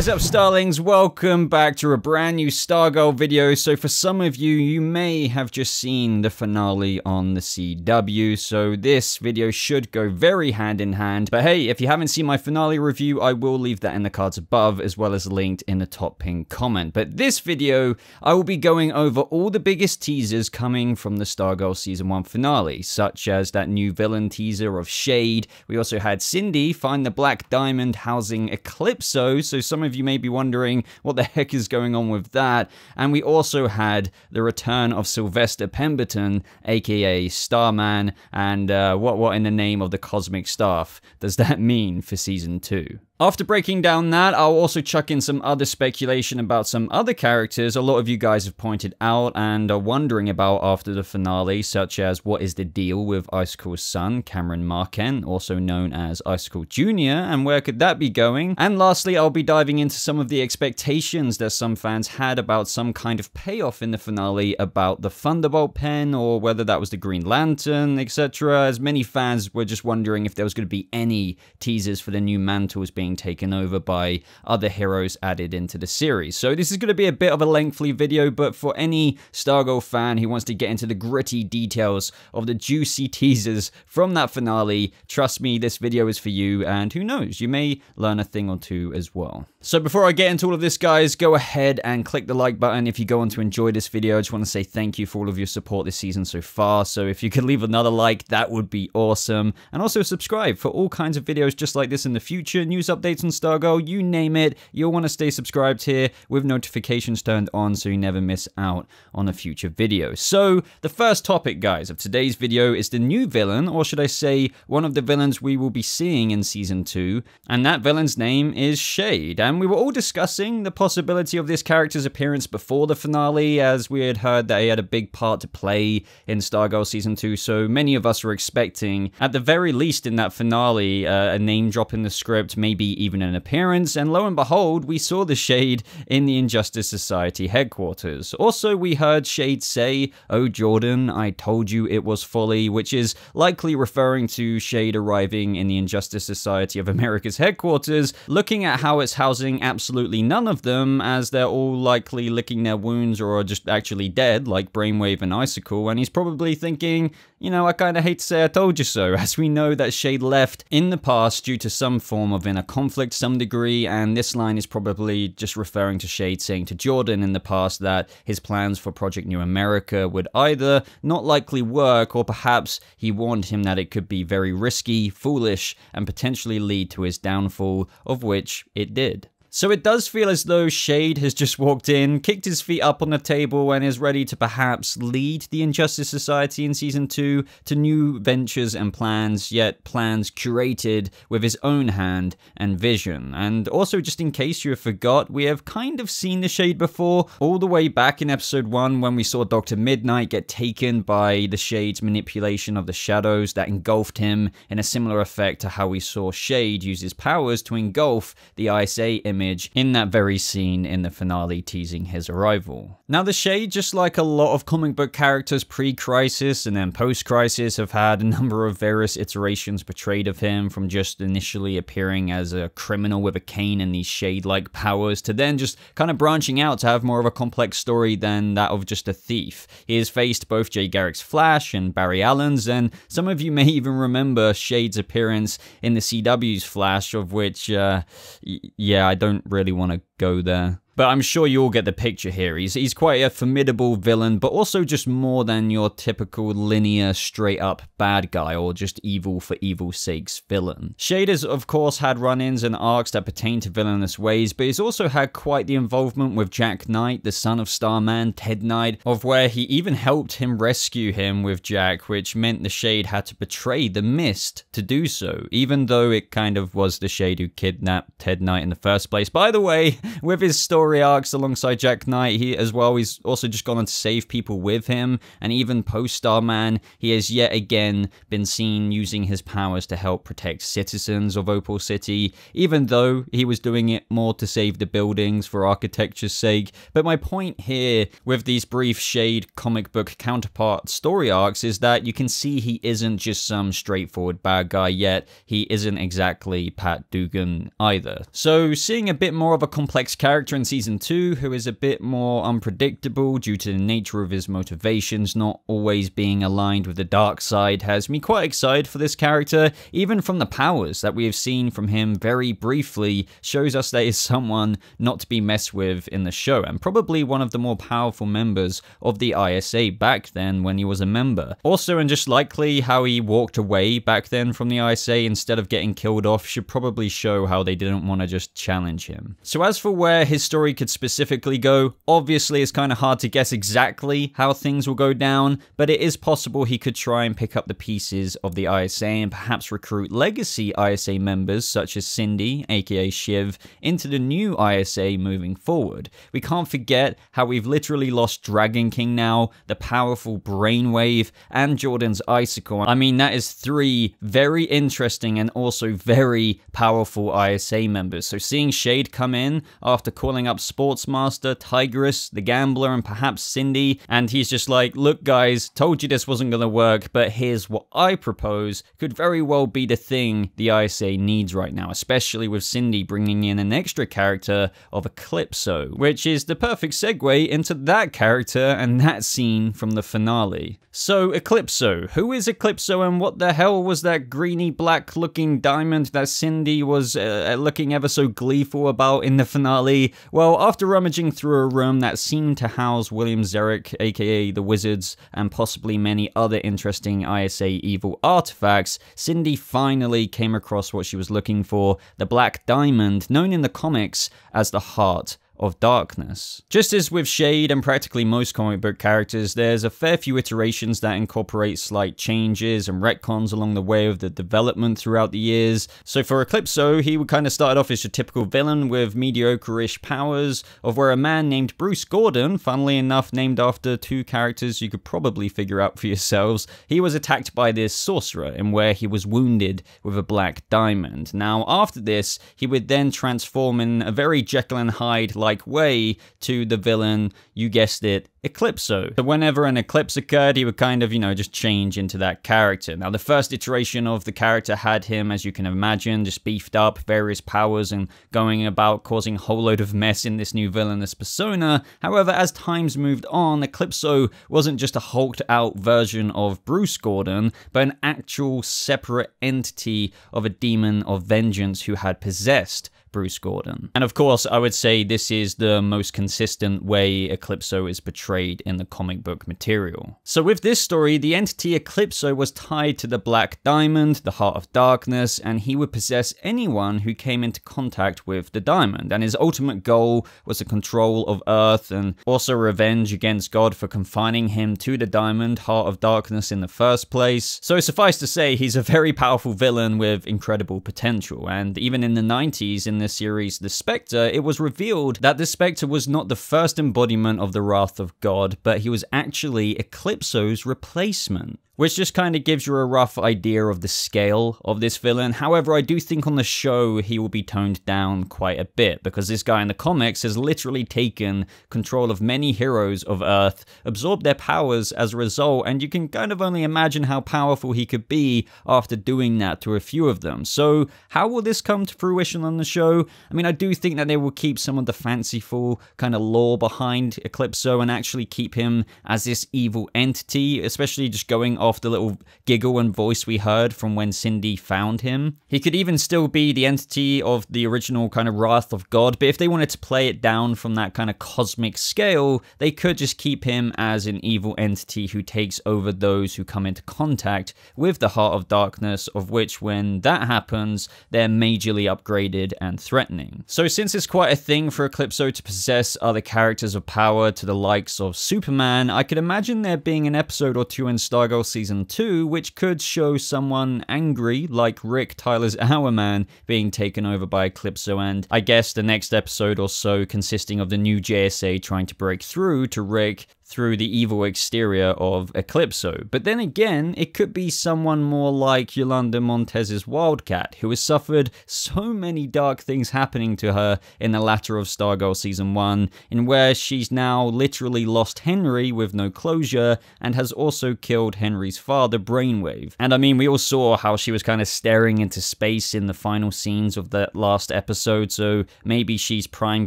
What is up, Starlings? Welcome back to a brand new Stargirl video. So for some of you, you may have just seen the finale on the CW, so this video should go very hand in hand. But hey, if you haven't seen my finale review, I will leave that in the cards above, as well as linked in the top pinned comment. But this video, I will be going over all the biggest teasers coming from the Stargirl Season 1 finale, such as that new villain teaser of Shade. We also had Cindy find the Black Diamond housing Eclipso, so some of you may be wondering what the heck is going on with that. And we also had the return of Sylvester Pemberton, aka Starman, and what in the name of the cosmic staff does that mean for Season 2? After breaking down that, I'll also chuck in some other speculation about some other characters a lot of you guys have pointed out and are wondering about after the finale, such as what is the deal with Icicle's son, Cameron Marken, also known as Icicle Jr., and where could that be going? And lastly, I'll be diving into some of the expectations that some fans had about some kind of payoff in the finale about the Thunderbolt pen, or whether that was the Green Lantern, etc., as many fans were just wondering if there was going to be any teasers for the new mantles being taken over by other heroes added into the series. So this is going to be a bit of a lengthy video, but for any Stargirl fan who wants to get into the gritty details of the juicy teasers from that finale, trust me, this video is for you, and who knows, you may learn a thing or two as well. So before I get into all of this, guys, go ahead and click the like button if you go on to enjoy this video. I just want to say thank you for all of your support this season so far, so if you could leave another like, that would be awesome. And also subscribe for all kinds of videos just like this in the future, news updates on Stargirl, you name it. You'll want to stay subscribed here with notifications turned on so you never miss out on a future video. So the first topic, guys, of today's video is the new villain, or should I say one of the villains we will be seeing in Season 2, and that villain's name is Shade. And we were all discussing the possibility of this character's appearance before the finale, as we had heard that he had a big part to play in Stargirl Season 2, so many of us were expecting, at the very least in that finale, a name drop in the script, maybe even an appearance, and lo and behold, we saw the Shade in the Injustice Society headquarters. Also, we heard Shade say, "Oh Jordan, I told you it was folly," which is likely referring to Shade arriving in the Injustice Society of America's headquarters, looking at how it's housing absolutely none of them, as they're all likely licking their wounds or are just actually dead, like Brainwave and Icicle, and he's probably thinking, you know, I kinda hate to say I told you so, as we know that Shade left in the past due to some form of inner conflict some degree, and this line is probably just referring to Shade saying to Jordan in the past that his plans for Project New America would either not likely work, or perhaps he warned him that it could be very risky, foolish, and potentially lead to his downfall, of which it did. So it does feel as though Shade has just walked in, kicked his feet up on the table, and is ready to perhaps lead the Injustice Society in Season 2 to new ventures and plans, yet plans curated with his own hand and vision. And also, just in case you forgot, we have kind of seen the Shade before, all the way back in Episode 1 when we saw Dr. Midnight get taken by the Shade's manipulation of the shadows that engulfed him, in a similar effect to how we saw Shade use his powers to engulf the ISA image in that very scene in the finale teasing his arrival. Now the Shade, just like a lot of comic book characters pre-Crisis and then post-Crisis, have had a number of various iterations portrayed of him, from just initially appearing as a criminal with a cane and these Shade-like powers, to then just kind of branching out to have more of a complex story than that of just a thief. He has faced both Jay Garrick's Flash and Barry Allen's, and some of you may even remember Shade's appearance in the CW's Flash, of which, yeah, I don't really want to go there. But I'm sure you all get the picture here. He's quite a formidable villain, but also just more than your typical linear, straight-up bad guy, or just evil for evil's sake's villain. Shade has, of course, had run-ins and arcs that pertain to villainous ways, but he's also had quite the involvement with Jack Knight, the son of Starman, Ted Knight, of where he even helped him rescue him with Jack, which meant the Shade had to betray the Mist to do so, even though it kind of was the Shade who kidnapped Ted Knight in the first place. By the way, with his story story arcs alongside Jack Knight as well. He's also just gone on to save people with him, and even post Starman, he has yet again been seen using his powers to help protect citizens of Opal City, even though he was doing it more to save the buildings for architecture's sake. But my point here with these brief Shade comic book counterpart story arcs is that you can see he isn't just some straightforward bad guy yet. He isn't exactly Pat Dugan either. So seeing a bit more of a complex character in season 2 who is a bit more unpredictable due to the nature of his motivations not always being aligned with the dark side has me quite excited for this character. Even from the powers that we have seen from him very briefly shows us that he's someone not to be messed with in the show, and probably one of the more powerful members of the ISA back then when he was a member. Also, and just likely how he walked away back then from the ISA instead of getting killed off should probably show how they didn't want to just challenge him. So as for where his story could specifically go, obviously it's kind of hard to guess exactly how things will go down, but it is possible he could try and pick up the pieces of the ISA and perhaps recruit legacy ISA members such as Cindy, aka Shiv, into the new ISA moving forward. We can't forget how we've literally lost Dragon King now, the powerful Brainwave, and Jordan's Icicle. I mean, that is 3 very interesting and also very powerful ISA members. So seeing Shade come in after calling up Sportsmaster, Tigress, the Gambler, and perhaps Cindy, and he's just like, look guys, told you this wasn't gonna work, but here's what I propose, could very well be the thing the ISA needs right now, especially with Cindy bringing in an extra character of Eclipso, which is the perfect segue into that character and that scene from the finale. So Eclipso, who is Eclipso and what the hell was that greeny black looking diamond that Cindy was looking ever so gleeful about in the finale? Well, after rummaging through a room that seemed to house William Zarek, aka the Wizards, and possibly many other interesting ISA evil artifacts, Cindy finally came across what she was looking for, the black diamond, known in the comics as the Heart of Darkness. Just as with Shade and practically most comic book characters, there's a fair few iterations that incorporate slight changes and retcons along the way of the development throughout the years. So for Eclipso, he would kind of start off as your typical villain with mediocre-ish powers, of where a man named Bruce Gordon, funnily enough named after 2 characters you could probably figure out for yourselves, he was attacked by this sorcerer, in where he was wounded with a black diamond. Now after this, he would then transform in a very Jekyll and Hyde-like way to the villain, you guessed it, Eclipso. So whenever an eclipse occurred, he would kind of, just change into that character. Now the first iteration of the character had him, as you can imagine, just beefed up, various powers, and going about causing a whole load of mess in this new villainous persona. However, as times moved on, Eclipso wasn't just a hulked out version of Bruce Gordon, but an actual separate entity of a demon of vengeance who had possessed Bruce Gordon. And of course, I would say this is the most consistent way Eclipso is portrayed in the comic book material. So with this story, the entity Eclipso was tied to the Black Diamond, the Heart of Darkness, and he would possess anyone who came into contact with the diamond. And his ultimate goal was the control of Earth and also revenge against God for confining him to the diamond, Heart of Darkness, in the first place. So suffice to say, he's a very powerful villain with incredible potential. And even in the 90s, in the series The Spectre, it was revealed that the Spectre was not the first embodiment of the wrath of God, but he was actually Eclipso's replacement, which just kind of gives you a rough idea of the scale of this villain. However, I do think on the show he will be toned down quite a bit, because this guy in the comics has literally taken control of many heroes of Earth, absorbed their powers as a result, and you can kind of only imagine how powerful he could be after doing that to a few of them. So how will this come to fruition on the show? I mean, I do think that they will keep some of the fanciful kind of lore behind Eclipso and actually keep him as this evil entity, especially just going off the little giggle and voice we heard from when Cindy found him. He could even still be the entity of the original kind of wrath of God, but if they wanted to play it down from that kind of cosmic scale, they could just keep him as an evil entity who takes over those who come into contact with the Heart of Darkness, of which when that happens, they're majorly upgraded and threatening. So since it's quite a thing for Eclipso to possess other characters of power to the likes of Superman, I could imagine there being an episode or 2 in Stargirl Season 2, which could show someone angry like Rick Tyler's Hourman being taken over by Eclipso, and I guess the next episode or so consisting of the new JSA trying to break through to Rick through the evil exterior of Eclipso. But then again, it could be someone more like Yolanda Montez's Wildcat, who has suffered so many dark things happening to her in the latter of Stargirl Season 1, in where she's now literally lost Henry with no closure, and has also killed Henry's father, Brainwave. And I mean, we all saw how she was kind of staring into space in the final scenes of that last episode, so maybe she's prime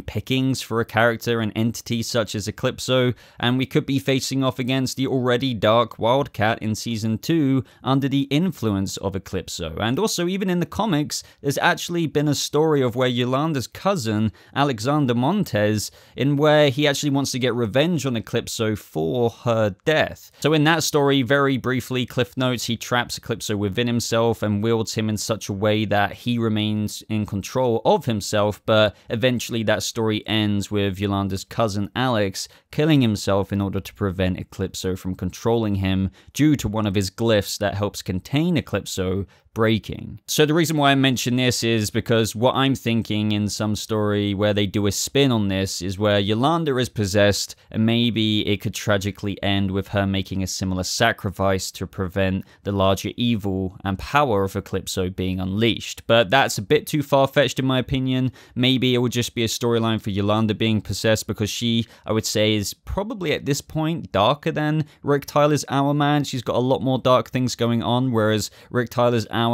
pickings for a character and entity such as Eclipso, and we could be facing off against the already dark Wildcat in Season 2 under the influence of Eclipso. And also, even in the comics, there's actually been a story of where Yolanda's cousin, Alexander Montez, in where he actually wants to get revenge on Eclipso for her death. So in that story, very briefly, cliff notes, he traps Eclipso within himself and wields him in such a way that he remains in control of himself, but eventually that story ends with Yolanda's cousin Alex killing himself in order to prevent Eclipso from controlling him due to one of his glyphs that helps contain Eclipso breaking. So the reason why I mention this is because what I'm thinking in some story where they do a spin on this is where Yolanda is possessed, and maybe it could tragically end with her making a similar sacrifice to prevent the larger evil and power of Eclipso being unleashed. But that's a bit too far-fetched in my opinion. Maybe it would just be a storyline for Yolanda being possessed, because she, I would say, is probably at this point darker than Rick Tyler's Hourman. She's got a lot more dark things going on, whereas Rick Tyler's Hourman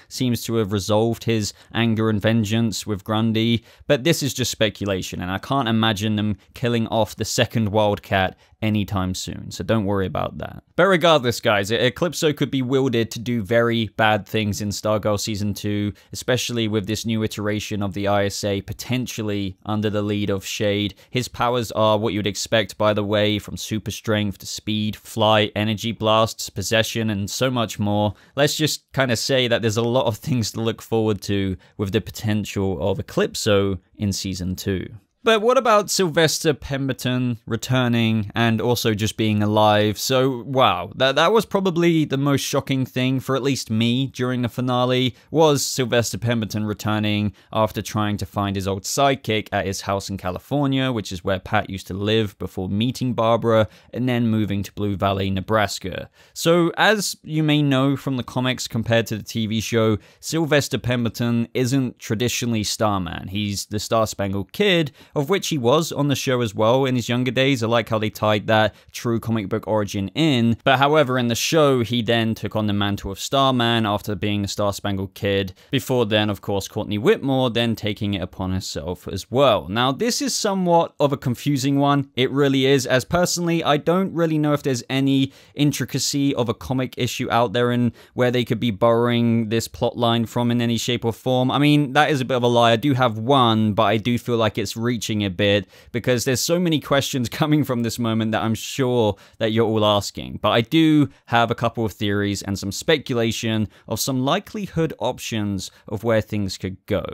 seems to have resolved his anger and vengeance with Grundy. But this is just speculation, and I can't imagine them killing off the second Wildcat anytime soon, so don't worry about that. But regardless, guys, Eclipso could be wielded to do very bad things in Stargirl Season 2, especially with this new iteration of the ISA potentially under the lead of Shade. His powers are what you'd expect, by the way, from super strength to speed, flight, energy blasts, possession, and so much more. Let's just kind of say that there's a lot of things to look forward to with the potential of Eclipso in Season 2. But what about Sylvester Pemberton returning and also just being alive? So, wow, that was probably the most shocking thing for at least me during the finale, was Sylvester Pemberton returning after trying to find his old sidekick at his house in California, which is where Pat used to live before meeting Barbara, and then moving to Blue Valley, Nebraska. So, as you may know from the comics compared to the TV show, Sylvester Pemberton isn't traditionally Starman. He's the Star-Spangled Kid, of which he was on the show as well in his younger days. I like how they tied that true comic book origin in. But however, in the show, he then took on the mantle of Starman after being a Star-Spangled Kid, before then, of course, Courtney Whitmore then taking it upon herself as well. Now, this is somewhat of a confusing one. It really is, as personally, I don't really know if there's any intricacy of a comic issue out there in where they could be borrowing this plot line from in any shape or form. I mean, that is a bit of a lie. I do have one, but I do feel like it's reaching a bit, because there's so many questions coming from this moment that I'm sure that you're all asking. But I do have a couple of theories and some speculation of some likelihood options of where things could go.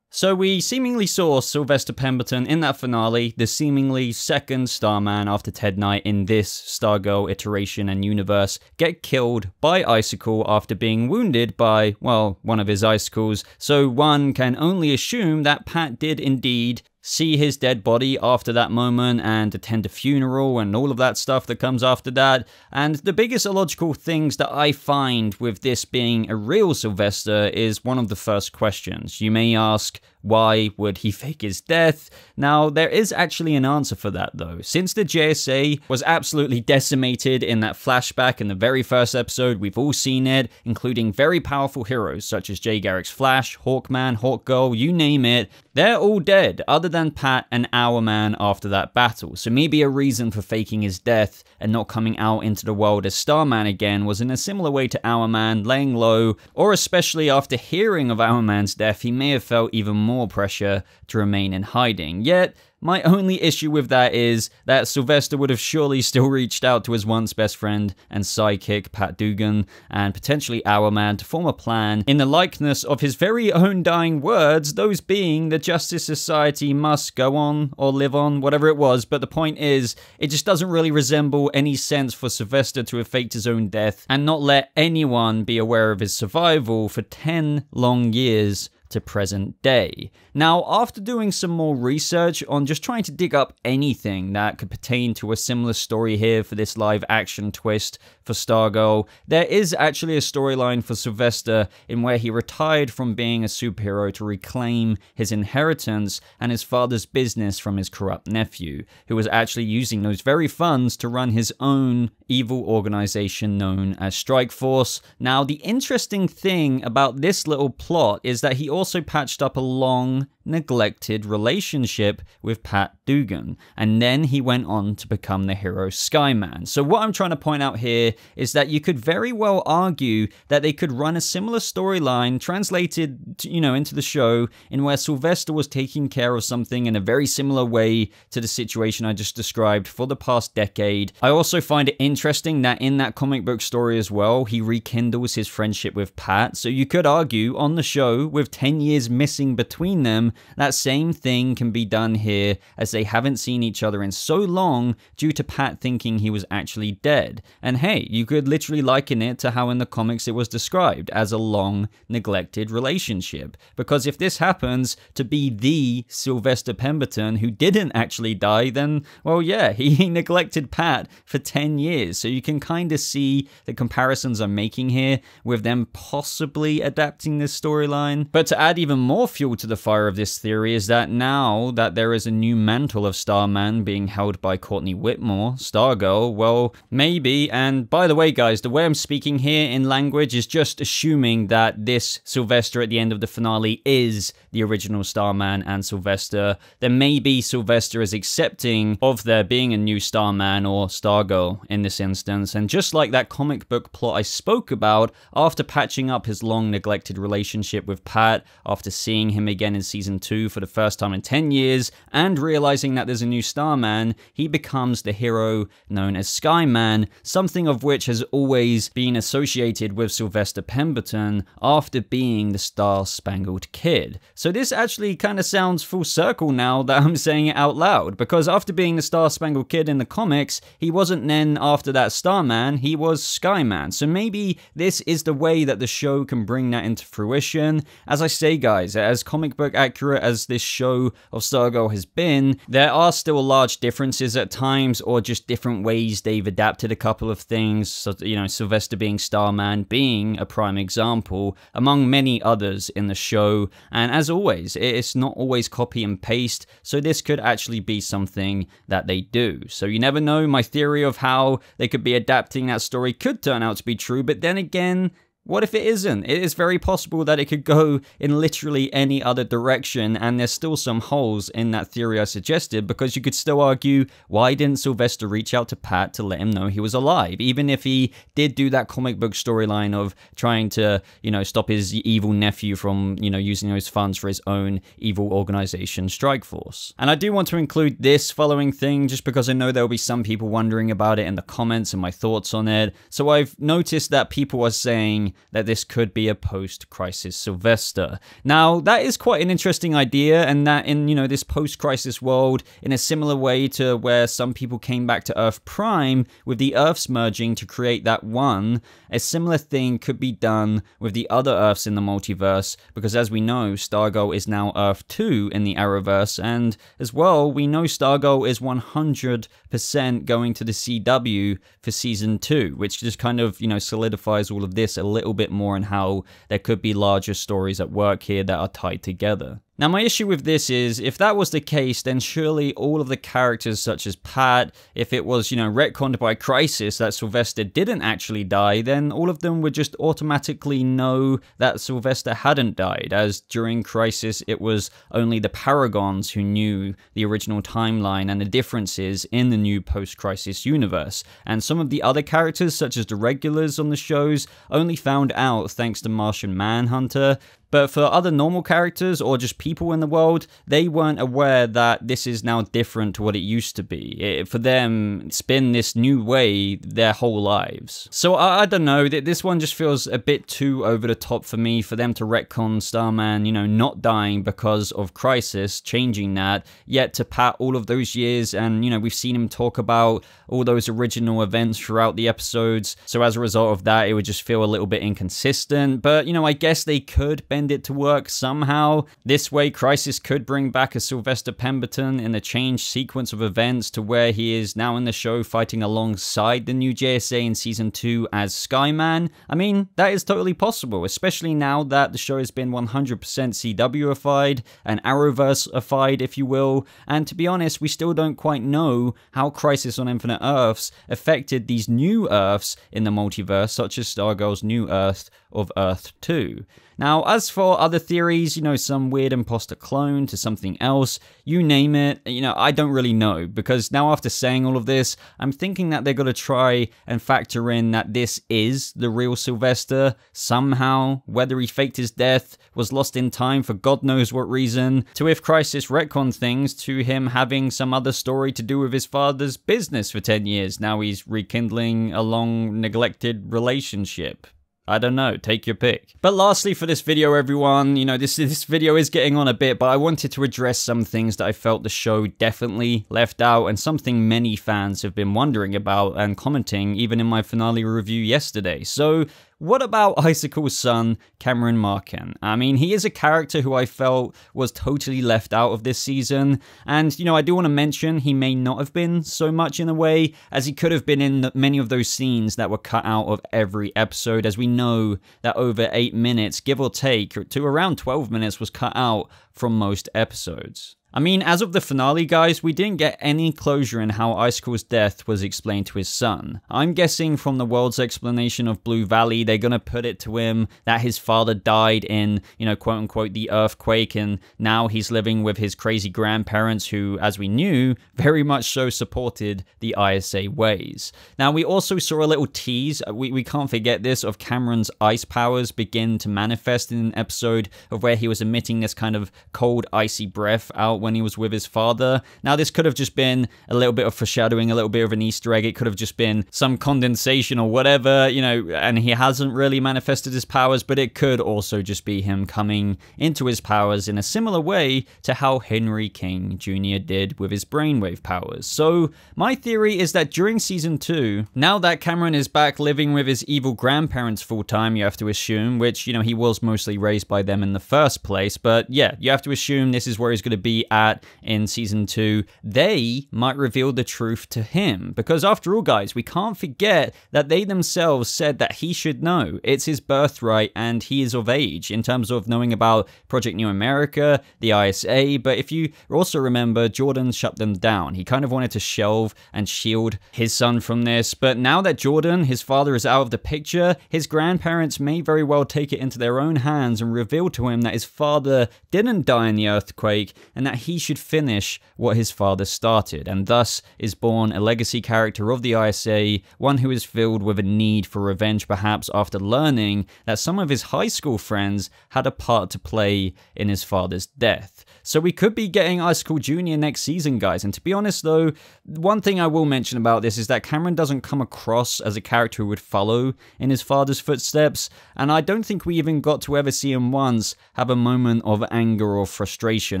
So we seemingly saw Sylvester Pemberton in that finale, the seemingly second Starman after Ted Knight in this Stargirl iteration and universe, get killed by Icicle after being wounded by, well, one of his icicles. So one can only assume that Pat did indeed see his dead body after that moment and attend a funeral and all of that stuff that comes after that. And the biggest illogical things that I find with this being a real Sylvester is one of the first questions. You may ask, why would he fake his death? Now, there is actually an answer for that though. Since the JSA was absolutely decimated in that flashback in the very first episode, we've all seen it, including very powerful heroes such as Jay Garrick's Flash, Hawkman, Hawkgirl, you name it. They're all dead, other than Pat and Hourman after that battle. So maybe a reason for faking his death and not coming out into the world as Starman again was in a similar way to Hourman, laying low, or especially after hearing of Hourman's death, he may have felt even more more pressure to remain in hiding. Yet, my only issue with that is that Sylvester would have surely still reached out to his once best friend and sidekick, Pat Dugan, and potentially Hourman to form a plan in the likeness of his very own dying words, those being the Justice Society must go on or live on, whatever it was. But the point is, it just doesn't really resemble any sense for Sylvester to have faked his own death and not let anyone be aware of his survival for 10 long years to present day. Now, after doing some more research on just trying to dig up anything that could pertain to a similar story here for this live action twist for Stargirl, there is actually a storyline for Sylvester in where he retired from being a superhero to reclaim his inheritance and his father's business from his corrupt nephew, who was actually using those very funds to run his own evil organization known as Strike Force. Now, the interesting thing about this little plot is that he also patched up a long neglected relationship with Pat Dugan, and then he went on to become the hero Skyman. So what I'm trying to point out here is that you could very well argue that they could run a similar storyline translated, into the show in where Sylvester was taking care of something in a very similar way to the situation I just described for the past decade. I also find it interesting that in that comic book story as well, he rekindles his friendship with Pat, so you could argue on the show, with 10 years missing between them, that same thing can be done here, as they haven't seen each other in so long due to Pat thinking he was actually dead. And hey, you could literally liken it to how in the comics it was described as a long neglected relationship. Because if this happens to be the Sylvester Pemberton who didn't actually die, then, well, yeah, he neglected Pat for 10 years. So you can kind of see the comparisons I'm making here with them possibly adapting this storyline. But to add even more fuel to the fire of this theory is that now that there is a new mantle of Starman being held by Courtney Whitmore, Stargirl, well, maybe, and by the way guys, the way I'm speaking here in language is just assuming that this Sylvester at the end of the finale is the original Starman and Sylvester, then maybe Sylvester is accepting of there being a new Starman or Stargirl in this instance, and just like that comic book plot I spoke about, after patching up his long neglected relationship with Pat, after seeing him again in season 2 for the first time in 10 years, and realizing that there's a new Starman, he becomes the hero known as Skyman, something of which has always been associated with Sylvester Pemberton after being the Star-Spangled Kid. So this actually kind of sounds full circle now that I'm saying it out loud, because after being the Star-Spangled Kid in the comics, he wasn't then after that Starman, he was Skyman. So maybe this is the way that the show can bring that into fruition. As I say guys, as comic book accurate as this show of Stargirl has been, there are still large differences at times, or just different ways they've adapted a couple of things. So, Sylvester being Starman being a prime example, among many others in the show. And as always, it's not always copy and paste, so this could actually be something that they do. So you never know, my theory of how they could be adapting that story could turn out to be true, but then again, what if it isn't? It is very possible that it could go in literally any other direction, and there's still some holes in that theory I suggested, because you could still argue, why didn't Sylvester reach out to Pat to let him know he was alive? Even if he did do that comic book storyline of trying to, stop his evil nephew from, using those funds for his own evil organization, Strike Force. And I do want to include this following thing, just because I know there will be some people wondering about it in the comments and my thoughts on it. So I've noticed that people are saying that this could be a post-crisis Sylvester. Now, that is quite an interesting idea, and that in, this post-crisis world, in a similar way to where some people came back to Earth Prime with the Earths merging to create that one, a similar thing could be done with the other Earths in the multiverse, because as we know, Stargirl is now Earth 2 in the Arrowverse, and as well, we know Stargirl is 100% going to the CW for Season 2, which just kind of, solidifies all of this a little bit more, and how there could be larger stories at work here that are tied together. Now, my issue with this is, if that was the case, then surely all of the characters such as Pat, if it was, retconned by Crisis that Sylvester didn't actually die, then all of them would just automatically know that Sylvester hadn't died, as during Crisis it was only the Paragons who knew the original timeline and the differences in the new post-Crisis universe. And some of the other characters, such as the regulars on the shows, only found out thanks to Martian Manhunter. But for other normal characters, or just people people in the world, they weren't aware that this is now different to what it used to be. For them, it's been this new way their whole lives. So I don't know, this one just feels a bit too over the top for me, for them to retcon Starman, you know, not dying because of Crisis, changing that, yet to pat all of those years, and, you know, we've seen him talk about all those original events throughout the episodes, so as a result of that, it would just feel a little bit inconsistent, but, you know, I guess they could bend it to work somehow. This way, Crisis could bring back a Sylvester Pemberton in a changed sequence of events to where he is now in the show fighting alongside the new JSA in Season 2 as Skyman. I mean, that is totally possible, especially now that the show has been 100% CW-ified and Arrowverse-ified, if you will, and to be honest, we still don't quite know how Crisis on Infinite Earths affected these new Earths in the multiverse, such as Stargirl's new Earth of Earth 2. Now, as for other theories, you know, some weird imposter clone to something else, you name it, you know, I don't really know, because now after saying all of this, I'm thinking that they're going to try and factor in that this is the real Sylvester somehow, whether he faked his death, was lost in time for God knows what reason, to if Crisis retcon things to him having some other story to do with his father's business for 10 years. Now he's rekindling a long neglected relationship. I don't know, take your pick. But lastly for this video, everyone, you know, this video is getting on a bit, but I wanted to address some things that I felt the show definitely left out, and something many fans have been wondering about and commenting even in my finale review yesterday. So, what about Icicle's son, Cameron Marken? I mean, he is a character who I felt was totally left out of this season, and, you know, I do want to mention he may not have been so much in a way, as he could have been in many of those scenes that were cut out of every episode, as we know that over 8 minutes, give or take, to around 12 minutes was cut out from most episodes. I mean, as of the finale, guys, we didn't get any closure in how Icicle's death was explained to his son. I'm guessing from the world's explanation of Blue Valley, they're gonna put it to him that his father died in, you know, quote-unquote, the earthquake, and now he's living with his crazy grandparents who, as we knew, very much so supported the ISA ways. Now, we also saw a little tease, we can't forget this, of Cameron's ice powers begin to manifest in an episode of where he was emitting this kind of cold, icy breath out when he was with his father. Now, this could have just been a little bit of foreshadowing, a little bit of an Easter egg. It could have just been some condensation or whatever, you know, and he hasn't really manifested his powers, but it could also just be him coming into his powers in a similar way to how Henry King Jr. did with his brainwave powers. So, my theory is that during Season 2, now that Cameron is back living with his evil grandparents full-time, you have to assume, which, you know, he was mostly raised by them in the first place, but yeah, you have to assume this is where he's going to be at in Season 2, they might reveal the truth to him. Because after all, guys, we can't forget that they themselves said that he should know. It's his birthright and he is of age in terms of knowing about Project New America, the ISA, but if you also remember, Jordan shut them down. He kind of wanted to shelve and shield his son from this, but now that Jordan, his father, is out of the picture, his grandparents may very well take it into their own hands and reveal to him that his father didn't die in the earthquake and that he should finish what his father started, and thus is born a legacy character of the ISA, one who is filled with a need for revenge perhaps after learning that some of his high school friends had a part to play in his father's death. So we could be getting Icicle Jr. next season, guys, and to be honest though, one thing I will mention about this is that Cameron doesn't come across as a character who would follow in his father's footsteps, and I don't think we even got to ever see him once have a moment of anger or frustration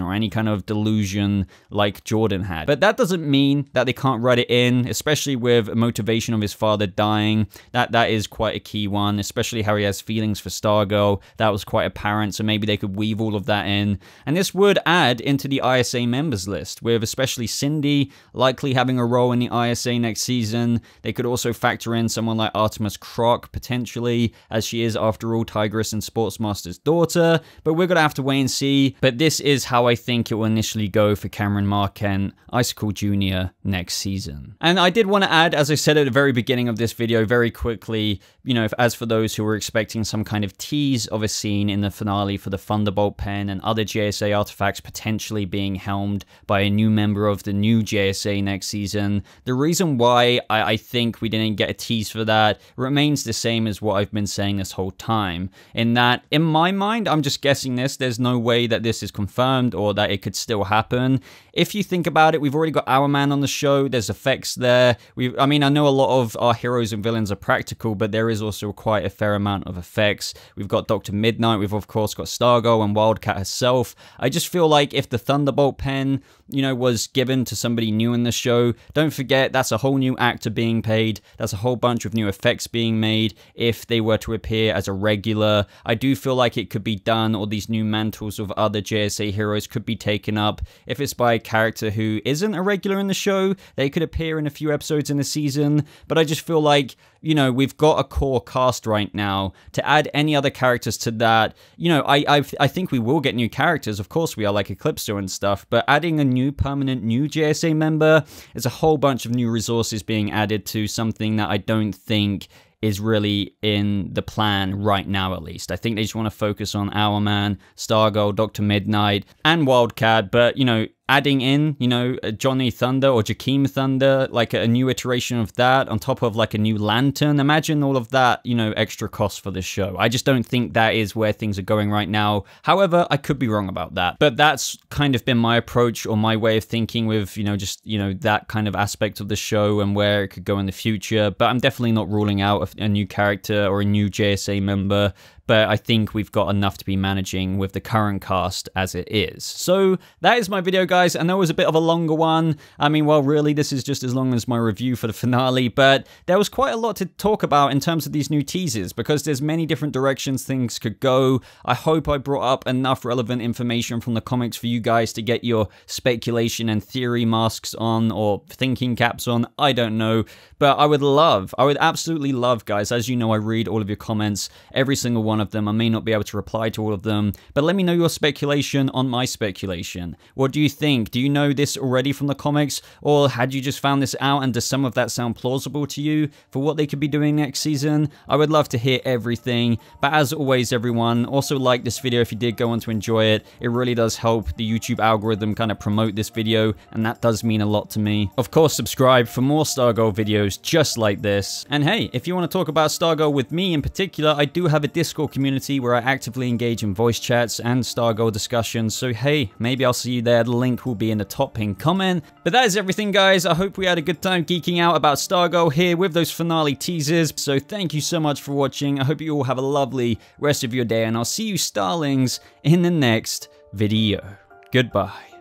or any kind of delusion like Jordan had. But that doesn't mean that they can't write it in, especially with a motivation of his father dying. That is quite a key one, especially how he has feelings for Stargirl. That was quite apparent, so maybe they could weave all of that in. And this would add into the ISA members list, with especially Cindy likely having a role in the ISA next season. They could also factor in someone like Artemis Croc, potentially, as she is, after all, Tigress and Sportsmaster's daughter. But we're going to have to wait and see. But this is how I think it will initially go for Cameron Marquand, Icicle Jr. next season. And I did want to add, as I said at the very beginning of this video, very quickly, you know, as for those who were expecting some kind of tease of a scene in the finale for the Thunderbolt pen and other JSA artifacts potentially being helmed by a new member of the new JSA next season, the reason why I think we didn't get a tease for that remains the same as what I've been saying this whole time, in that, in my mind, I'm just guessing this, there's no way that this is confirmed or that it could still happen. If you think about it, we've already got Hourman on the show, there's effects there. I mean, I know a lot of our heroes and villains are practical, but there is also quite a fair amount of effects. We've got Dr. Midnight, we've of course got Stargirl and Wildcat herself. I just feel like if the Thunderbolt pen, you know, was given to somebody new in the show, don't forget that's a whole new actor being paid, that's a whole bunch of new effects being made if they were to appear as a regular. I do feel like it could be done, or these new mantles of other JSA heroes could be taken up. If it's by a character who isn't a regular in the show, they could appear in a few episodes in the season, but I just feel like, you know, we've got a core cast right now. To add any other characters to that, you know, I think we will get new characters, of course we are, like Eclipso and stuff, but adding a new permanent new JSA member is a whole bunch of new resources being added to something that I don't think is really in the plan right now, at least. I think they just want to focus on Hourman, Stargirl, Dr. Midnight, and Wildcat, but, you know, adding in, you know, Johnny Thunder or Jakeem Thunder, like a new iteration of that, on top of like a new Lantern. Imagine all of that, you know, extra cost for this show. I just don't think that is where things are going right now. However, I could be wrong about that. But that's kind of been my approach or my way of thinking with, you know, just, you know, that kind of aspect of the show and where it could go in the future. But I'm definitely not ruling out a new character or a new JSA member. But I think we've got enough to be managing with the current cast as it is. So that is my video, guys. I know it was a bit of a longer one. I mean, well, really, this is just as long as my review for the finale, but there was quite a lot to talk about in terms of these new teasers, because there's many different directions things could go. I hope I brought up enough relevant information from the comics for you guys to get your speculation and theory masks on, or thinking caps on, I don't know. But I would absolutely love, guys, as you know, I read all of your comments, every single one of them. I may not be able to reply to all of them, but let me know your speculation on my speculation. What do you think? Do you know this already from the comics, or had you just found this out, and does some of that sound plausible to you for what they could be doing next season? I would love to hear everything, but as always, everyone, also like this video if you did go on to enjoy it. It really does help the YouTube algorithm kind of promote this video, and that does mean a lot to me. Of course, subscribe for more Stargirl videos just like this. And hey, if you want to talk about Stargirl with me in particular, I do have a Discord community where I actively engage in voice chats and Stargirl discussions, so hey, maybe I'll see you there. The link will be in the top pinned comment. But that is everything, guys. I hope we had a good time geeking out about Stargirl here with those finale teasers, so thank you so much for watching. I hope you all have a lovely rest of your day, and I'll see you starlings in the next video. Goodbye.